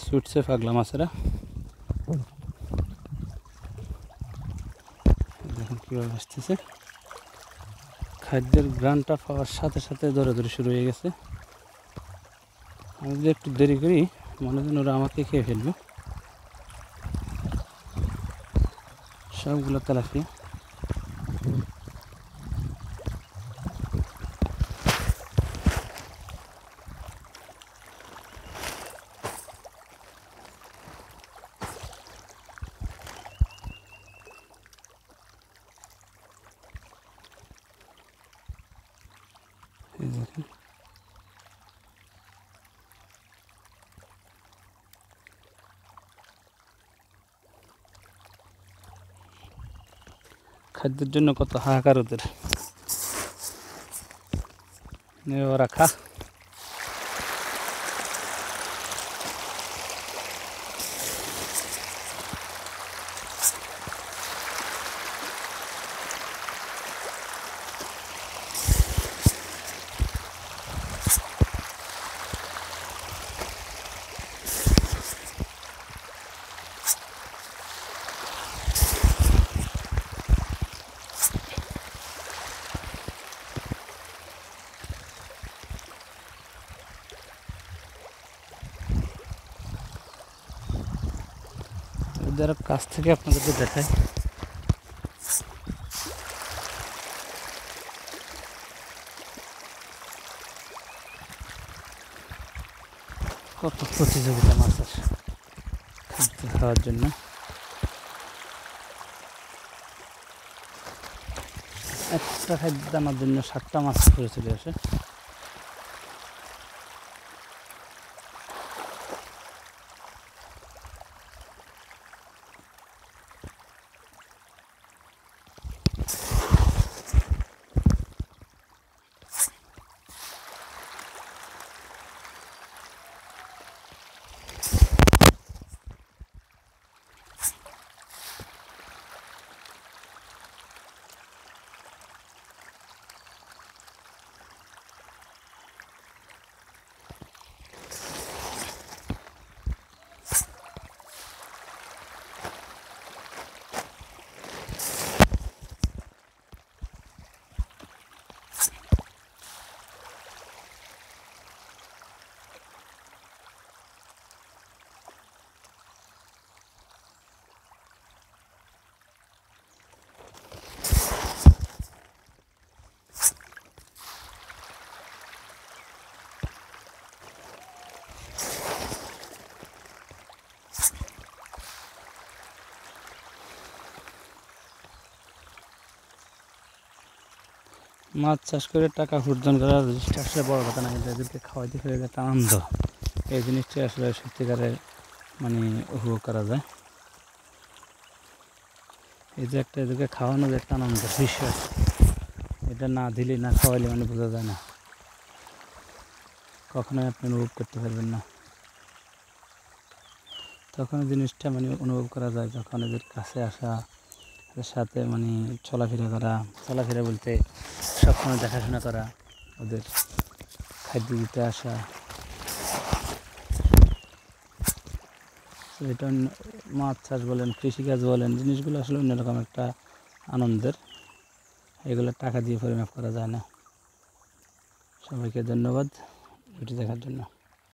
ছুটছে পাগলা মাছেরা। দেখুন কীভাবে আসতেছে। খাদ্যের ঘ্রাণটা পাওয়ার সাথে সাথে দৌড়াদৌড়ি শুরু হয়ে গেছে। আমি যদি একটু দেরি করি মনে হয় ওরা আমাকে খেয়ে ফেলবে। সবগুলো তেলাপিয়া। এই দেখুন খাদ্যের জন্য কত হাহাকার ওদের। ওরা খা। ওদের কাছ থেকে আপনাদেরকে দেখাই। কত প্রতিযোগিতা মাছের খাদ্য খাওয়ার জন্য। একটা খাদ্য আনার জন্য 7টা মাছ ধরে চলে আসে। মাছ চাষ করে টাকা উপার্জন করার জিনিসটা আসলে বড় কথা না, কিন্তু এদেরকে খাওয়াইতে ফেলে একটা আনন্দ, এই জিনিসটা আসলে সত্যিকারে মানে উপভোগ করা যায়। এই যে একটা এদেরকে খাওয়ানো যে একটা আনন্দ বিষয়, এটা না দিলে না খাওয়াইলে মানে বোঝা যায় না, কখনোই আপনি অনুভব করতে পারবেন না। তখন জিনিসটা মানে অনুভব করা যায় যখন এদের কাছে আসা, এর সাথে মানে চলাফেরা করা, চলাফেরা বলতে সবসময় দেখাশোনা করা, ওদের খাদ্য দিতে আসা। এটা মাছ চাষ বলেন, কৃষিকাজ বলেন, জিনিসগুলো আসলে অন্যরকম একটা আনন্দের, এগুলো টাকা দিয়ে পরিমাপ করা যায় না। সবাইকে ধন্যবাদ ভিডিও দেখার জন্য।